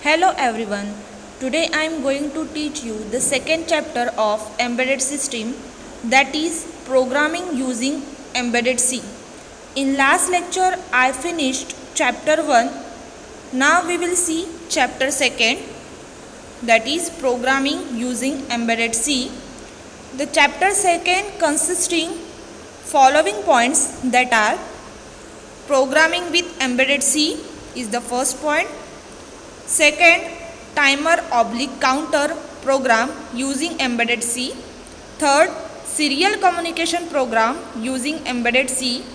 Hello everyone. Today I am going to teach you the second chapter of embedded system, that is programming using embedded C. In last lecture I finished chapter 1. Now we will see chapter 2, that is programming using embedded C. The chapter 2 consisting following points, that are programming with embedded C is the first point. Second, timer/counter program using embedded C. Third, serial communication program using embedded C.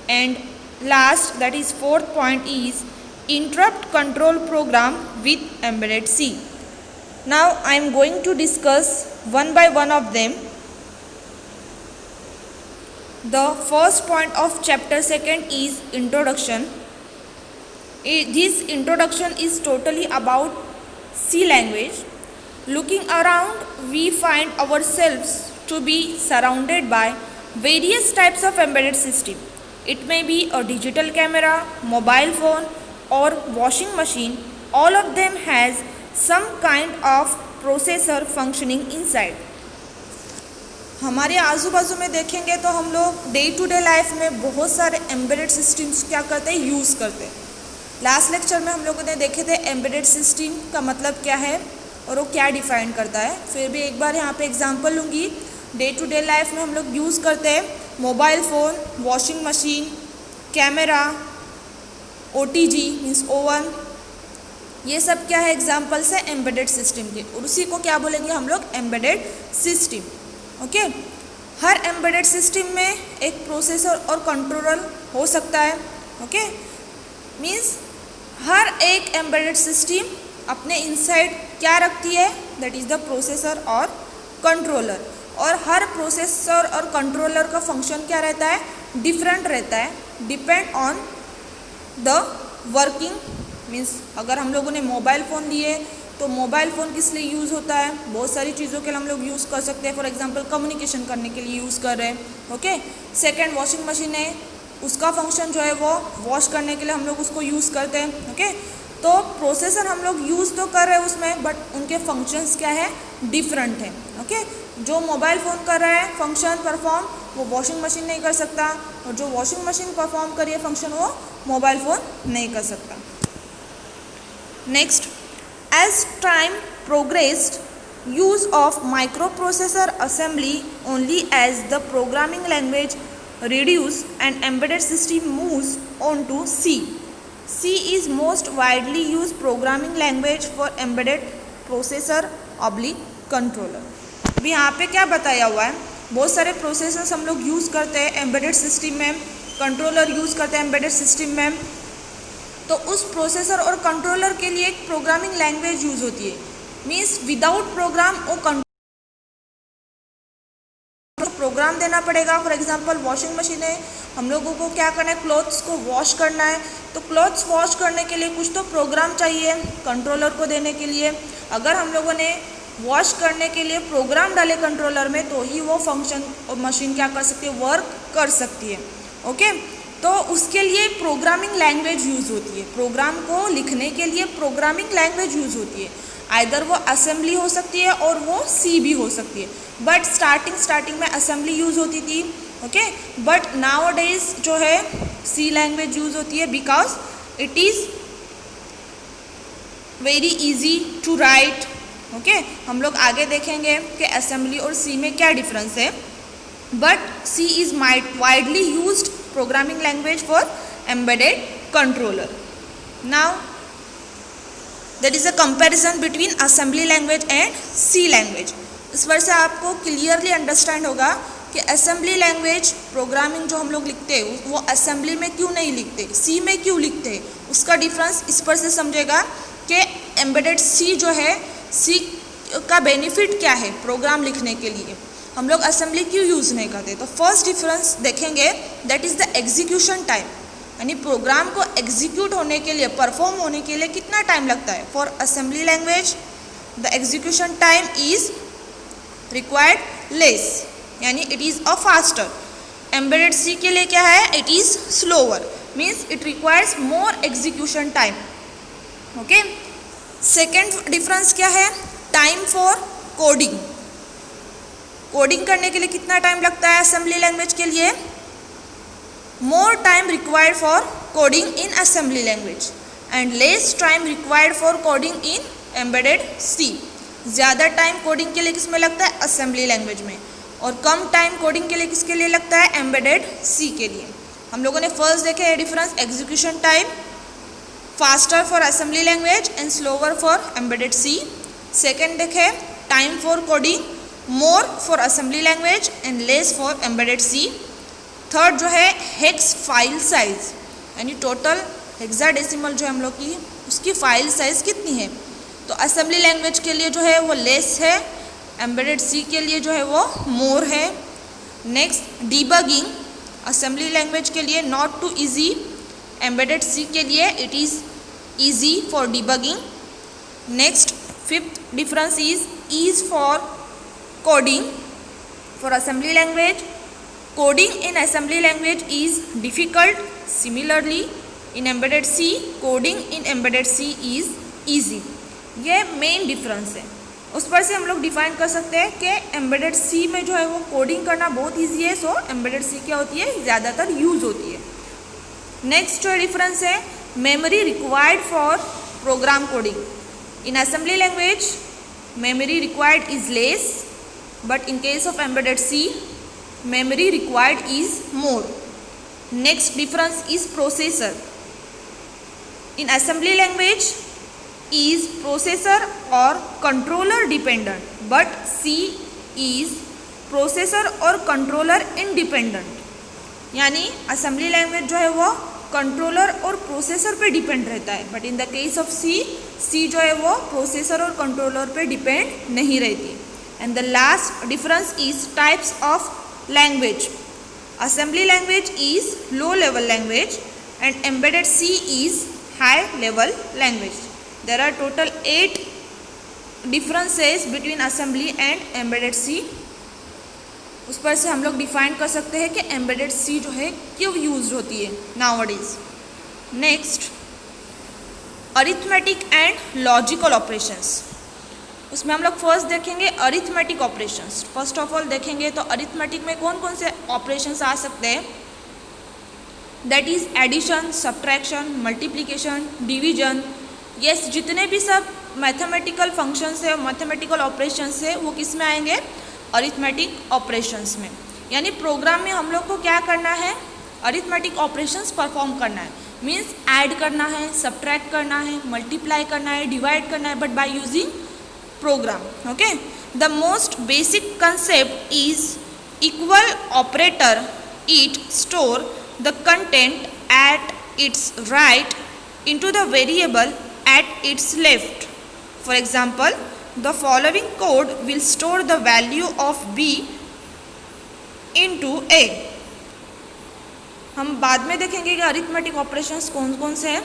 And last, that is fourth point, is interrupt control program with embedded C. Now I am going to discuss one by one of them. The first point of chapter 2 is introduction. This introduction is totally about C language. Looking around, we find ourselves to be surrounded by various types of embedded system. It may be a digital camera, mobile phone or washing machine. All of them has some kind of processor functioning inside. हमारे आजू बाजू में देखेंगे तो हम लोग day to day life में बहुत सारे एम्बेडेड सिस्टम्स क्या करते हैं, यूज़ करते हैं. लास्ट लेक्चर में हम लोगों ने देखे थे एम्बेडेड सिस्टम का मतलब क्या है और वो क्या डिफाइन करता है. फिर भी एक बार यहाँ पे एग्जांपल लूँगी. डे टू डे लाइफ में हम लोग यूज़ करते हैं mobile phone, washing machine, camera, OTG means oven. ये सब क्या है, एग्जांपल्स है एम्बेडेड सिस्टम के, और उसी को क्या बोलेंगे हम लोग, एम्बेडेड सिस्टम. ओके. हर एम्बेडेड सिस्टम में एक प्रोसेसर और कंट्रोलर हो सकता है. ओके. मीन्स हर एक एम्बेडेड सिस्टम अपने इनसाइड क्या रखती है, दैट इज़ द प्रोसेसर और कंट्रोलर. और हर प्रोसेसर और कंट्रोलर का फंक्शन क्या रहता है, डिफरेंट रहता है, depend on the working. Means अगर हम लोगों ने मोबाइल फ़ोन लिए तो मोबाइल फ़ोन किस लिए यूज़ होता है, बहुत सारी चीज़ों के लिए हम लोग यूज़ कर सकते हैं. फॉर एग्जांपल कम्युनिकेशन करने के लिए यूज़ कर रहे हैं. ओके. सेकंड, वॉशिंग मशीन है, उसका फंक्शन जो है वो वॉश करने के लिए हम लोग उसको यूज़ करते हैं. ओके. तो प्रोसेसर हम लोग यूज़ तो कर रहे हैं उसमें, बट उनके फंक्शंस क्या है, डिफरेंट है. ओके. जो मोबाइल फ़ोन कर रहा है फंक्शन परफॉर्म, वो वॉशिंग मशीन नहीं कर सकता, और जो वॉशिंग मशीन परफॉर्म करिए फंक्शन, वो मोबाइल फ़ोन नहीं कर सकता. Next, as time progressed, use of microprocessor assembly only as the programming language reduce and embedded system moves on to C. C is most widely used programming language for embedded processor/controller. अभी यहाँ पे क्या बताया हुआ है, बहुत सारे processors हम लोग यूज़ करते हैं एम्बेडेड सिस्टम में, कंट्रोलर यूज़ करते हैं एम्बेडेड सिस्टम में. तो उस प्रोसेसर और कंट्रोलर के लिए एक प्रोग्रामिंग लैंग्वेज यूज़ होती है. मीन्स विदाउट प्रोग्राम वो प्रोग्राम देना पड़ेगा. फॉर एग्जांपल वॉशिंग मशीन है, हम लोगों को क्या करना है, क्लॉथ्स को वॉश करना है. तो क्लॉथ्स वॉश करने के लिए कुछ तो प्रोग्राम चाहिए कंट्रोलर को देने के लिए. अगर हम लोगों ने वॉश करने के लिए प्रोग्राम डाले कंट्रोलर में, तो ही वो फंक्शन मशीन क्या कर सकती है, वर्क कर सकती है. ओके. तो उसके लिए प्रोग्रामिंग लैंग्वेज यूज़ होती है. प्रोग्राम को लिखने के लिए प्रोग्रामिंग लैंग्वेज यूज़ होती है. आइदर वो असेंबली हो सकती है और वो सी भी हो सकती है. बट स्टार्टिंग में असेंबली यूज़ होती थी. ओके. बट नाउ डेज जो है सी लैंग्वेज यूज़ होती है, because it is very easy to write. Okay. हम लोग आगे देखेंगे कि असेंबली और सी में क्या डिफरेंस है. But C is widely used programming language for embedded controller. Now that is a comparison between assembly language and C language. इस वर्ष से आपको क्लियरली अंडरस्टैंड होगा कि असेंबली लैंग्वेज प्रोग्रामिंग जो हम लोग लिखते हैं वो असेंबली में क्यों नहीं लिखते, सी में क्यों लिखते हैं. उसका डिफरेंस इस पर से समझेगा कि एम्बेडेड सी जो है, सी का बेनिफिट क्या है प्रोग्राम लिखने के लिए, हम लोग असेंबली क्यों यूज़ नहीं करते. तो फर्स्ट डिफरेंस देखेंगे, that is the execution time. यानी प्रोग्राम को एग्जीक्यूट होने के लिए, परफॉर्म होने के लिए कितना टाइम लगता है. For assembly language the execution time is required less, यानी it is a faster. Embedded C के लिए क्या है, it is slower, means it requires more execution time. Okay. Second difference क्या है? Time for coding. कोडिंग करने के लिए कितना टाइम लगता है असेंबली लैंग्वेज के लिए? More time required for coding in assembly language and less time required for coding in embedded C. ज़्यादा टाइम कोडिंग के लिए किस में लगता है? असेंबली लैंग्वेज में, और कम टाइम कोडिंग के लिए किसके लिए लगता है? एम्बेडेड सी के लिए। हम लोगों ने फर्स्ट देखे है difference, execution time faster for assembly language and slower for embedded C. Second देखे time for coding more for assembly language and less for embedded C. Third जो है हेक्स फाइल साइज, यानी टोटल हेक्साडेसिमल जो है हम लोग की उसकी फाइल साइज कितनी है? तो असेंबली लैंग्वेज के लिए जो है वो लेस है, एम्बेडेड सी के लिए जो है वो मोर है। नेक्स्ट डीबगिंग, असेंबली लैंग्वेज के लिए not too easy, embedded C के लिए it is easy for debugging. Next fifth difference is ease for coding for assembly language. Coding in assembly language is difficult, similarly in embedded C coding in embedded C is easy. ये main difference है। उस पर से हम लोग define कर सकते हैं कि एम्बेडेड सी में जो है वो कोडिंग करना बहुत ईजी है, सो एम्बेडेड सी क्या होती है? ज़्यादातर यूज़ होती है। नेक्स्ट जो डिफरेंस है memory required for program coding. In assembly language memory required is less, but in case of embedded C memory required is more. Next difference is processor. In assembly language is processor or controller dependent, but C is processor और controller independent. यानी assembly language जो है वो controller और processor पे depend रहता है, but in the case of C जो है वो प्रोसेसर और कंट्रोलर पे डिपेंड नहीं रहती। And the last difference is types of language. Assembly language is low level language and embedded C is high level language. There are total 8 differences between assembly and embedded C. उस पर से हम लोग define कर सकते हैं कि embedded सी जो है क्यों यूज होती है nowadays. Next arithmetic and logical operations. उसमें हम लोग फर्स्ट देखेंगे arithmetic operations. First of all देखेंगे तो अरिथमेटिक में कौन कौन से ऑपरेशंस आ सकते हैं? That is addition, subtraction, multiplication, division. Yes, जितने भी सब मैथमेटिकल फंक्शंस है, मैथमेटिकल ऑपरेशंस है, वो किस में आएंगे? अरिथमेटिक ऑपरेशंस में। यानी प्रोग्राम में हम लोग को क्या करना है? अरिथमेटिक ऑपरेशंस परफॉर्म करना है। मीन्स ऐड करना है, सब्ट्रैक्ट करना है, मल्टीप्लाई करना है, डिवाइड करना है, but by using program. Okay, the most basic concept is equal operator. It store the content at its right into the variable at its left. For example, the following code will store the value of b into a। हम बाद में देखेंगे कि arithmetic operations कौन कौन से हैं,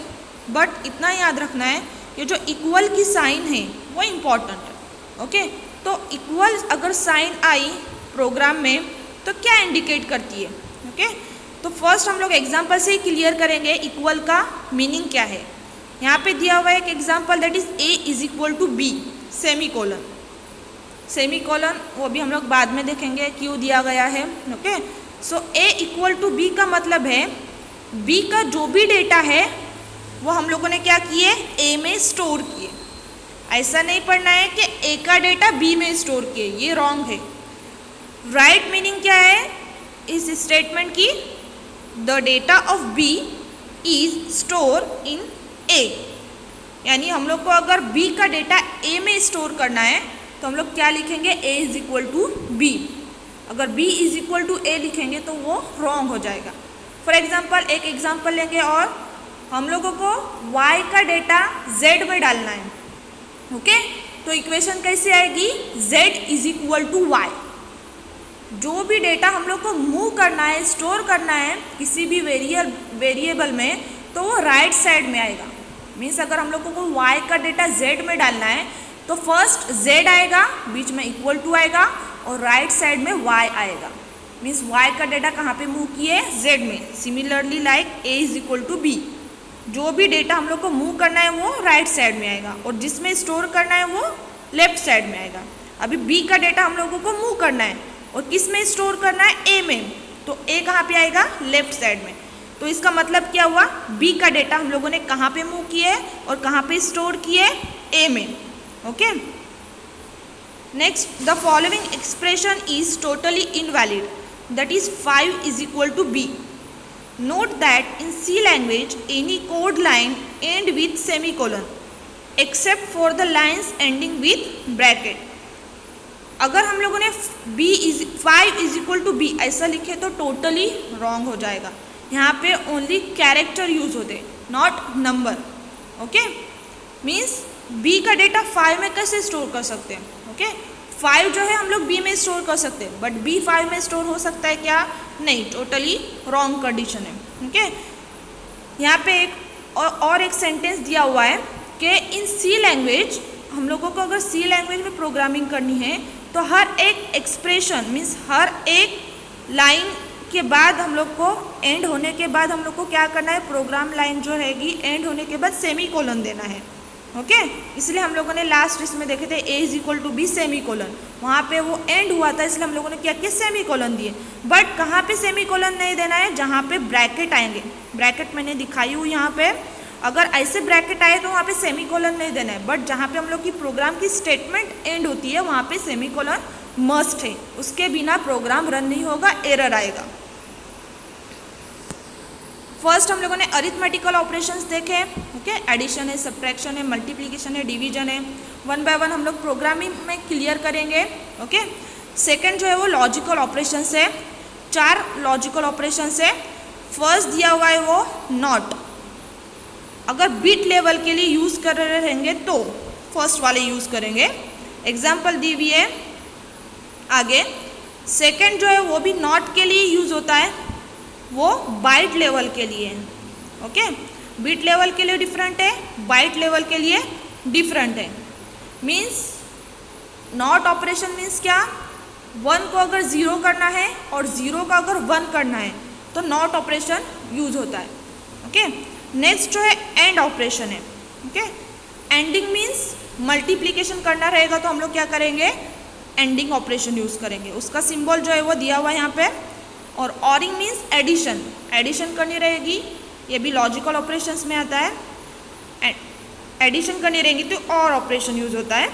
but इतना याद रखना है ये जो इक्वल की साइन है वो इम्पॉर्टेंट है। ओके, तो इक्वल अगर साइन आई प्रोग्राम में तो क्या इंडिकेट करती है? ओके, तो फर्स्ट हम लोग एग्जांपल से ही क्लियर करेंगे इक्वल का मीनिंग क्या है। यहाँ पे दिया हुआ है एक example, that is a is equal to B semicolon. Semicolon वो भी हम लोग बाद में देखेंगे क्यों दिया गया है। Okay, so a equal to B का मतलब है b का जो भी डेटा है वो हम लोगों ने क्या किए? a में स्टोर किए। ऐसा नहीं पढ़ना है कि a का डेटा b में स्टोर किए, ये रॉन्ग है। राइट मीनिंग क्या है इस स्टेटमेंट की? The data of b is store in a। यानी हम लोग को अगर b का डेटा a में स्टोर करना है तो हम लोग क्या लिखेंगे? a is equal to B. अगर b is equal to a लिखेंगे तो वो रॉन्ग हो जाएगा। फॉर एग्जांपल एक एग्जांपल लेंगे और हम लोगों को y का डेटा z में डालना है। ओके, तो इक्वेशन कैसे आएगी? z is equal to y। जो भी डेटा हम लोग को मूव करना है, स्टोर करना है किसी भी वेरिएबल में, तो वो राइट साइड में आएगा। मीन्स अगर हम लोग को y का डेटा z में डालना है तो फर्स्ट z आएगा, बीच में इक्वल टू आएगा और राइट साइड में y आएगा। मीन्स y का डेटा कहाँ पे मूव किए? z में। Similarly like a is equal to b। जो भी डेटा हम लोग को मूव करना है वो राइट साइड में आएगा और जिसमें स्टोर करना है वो लेफ्ट साइड में आएगा। अभी बी का डेटा हम लोगों को मूव करना है और किस में स्टोर करना है, ए में, तो ए कहाँ पे आएगा, लेफ्ट साइड में। तो इसका मतलब क्या हुआ, बी का डेटा हम लोगों ने कहाँ पे मूव किया है और कहाँ पे स्टोर किया है, ए में। Okay, next, the following expression is totally invalid, that is 5 is equal to B. Note that in C language any code line end with semicolon except for the lines ending with bracket। अगर हम लोगों ने 5 is equal to B ऐसा लिखे तो totally wrong हो जाएगा। यहाँ पे ओनली कैरेक्टर यूज होते, not number. Okay, means B का डेटा 5 में कैसे स्टोर कर सकते हैं। ओके, 5 जो है हम लोग बी में स्टोर कर सकते हैं, बट बी 5 में स्टोर हो सकता है क्या, नहीं, टोटली रॉन्ग कंडीशन है। ओके, यहाँ पे एक और एक सेंटेंस दिया हुआ है कि इन सी लैंग्वेज, हम लोगों को अगर सी लैंग्वेज में प्रोग्रामिंग करनी है तो हर एक एक्सप्रेशन मीन्स हर एक लाइन के बाद हम लोग को एंड होने के बाद हम लोग को क्या करना है, प्रोग्राम लाइन जो रहेगी एंड होने के बाद सेमी कोलन देना है। ओके, इसलिए हम लोगों ने लास्ट इसमें देखे थे A is equal to B semicolon, वहाँ पे वो एंड हुआ था इसलिए हम लोगों ने क्या किया, सेमी कोलन दिए। बट कहाँ पे सेमी कोलन नहीं देना है, जहाँ पे ब्रैकेट आएंगे, ब्रैकेट मैंने दिखाई हुई यहाँ पे, अगर ऐसे ब्रैकेट आए तो वहाँ पे सेमी कोलन नहीं देना है, बट जहाँ पे हम लोग की प्रोग्राम की स्टेटमेंट एंड होती है वहाँ पे सेमी कोलन मस्ट है, उसके बिना प्रोग्राम रन नहीं होगा, एरर आएगा। फर्स्ट हम लोगों ने अरिथमेटिकल ऑपरेशंस देखे। ओके, एडिशन है, सब्ट्रैक्शन है, मल्टीप्लिकेशन है, डिवीजन है, वन बाय वन हम लोग प्रोग्रामिंग में क्लियर करेंगे। ओके, सेकंड जो है वो लॉजिकल ऑपरेशंस है, 4 लॉजिकल ऑपरेशंस है। फर्स्ट दिया हुआ है वो नॉट, अगर बिट लेवल के लिए यूज़ कर रहे रहेंगे तो फर्स्ट वाले यूज़ करेंगे, एग्जाम्पल दी हुई है आगे। सेकंड जो है वो भी नॉट के लिए यूज़ होता है, वो बाइट लेवल के लिए है। ओके, बिट लेवल के लिए डिफरेंट है, बाइट लेवल के लिए डिफरेंट है। मीन्स नॉट ऑपरेशन मीन्स क्या, 1 को अगर 0 करना है और 0 का अगर 1 करना है तो नॉट ऑपरेशन यूज होता है। ओके, नेक्स्ट जो है एंड ऑपरेशन है। ओके, एंडिंग मीन्स मल्टीप्लिकेशन करना रहेगा तो हम लोग क्या करेंगे, एंडिंग ऑपरेशन यूज़ करेंगे, उसका सिंबल जो है वो दिया हुआ है यहाँ पे। और ऑरिंग मीन्स एडिशन, एडिशन करनी रहेगी, ये भी लॉजिकल ऑपरेशंस में आता है, एडिशन करनी रहेगी तो और ऑपरेशन यूज़ होता है,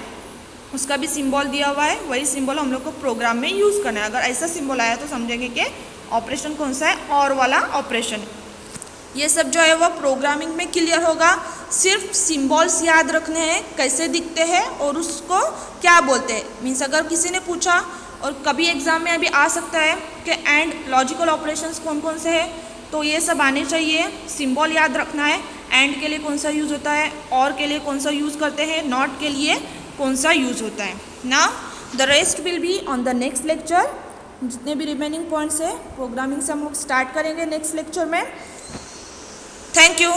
उसका भी सिंबल दिया हुआ है, वही सिंबल हम लोग को प्रोग्राम में यूज़ करना है। अगर ऐसा सिंबल आया तो समझेंगे कि ऑपरेशन कौन सा है, और वाला ऑपरेशन है। ये सब जो है वो प्रोग्रामिंग में क्लियर होगा, सिर्फ सिंबल्स याद रखने हैं, कैसे दिखते हैं और उसको क्या बोलते हैं। मीन्स अगर किसी ने पूछा और कभी एग्जाम में अभी आ सकता है कि एंड लॉजिकल ऑपरेशंस कौन कौन से हैं, तो ये सब आने चाहिए, सिंबल याद रखना है, एंड के लिए कौन सा यूज़ होता है, और के लिए कौन सा यूज़ करते हैं, नॉट के लिए कौन सा यूज़ होता है। Now the rest will be on the next lecture, जितने भी रिमेनिंग पॉइंट्स है प्रोग्रामिंग से हम लोग स्टार्ट करेंगे नेक्स्ट लेक्चर में। Thank you.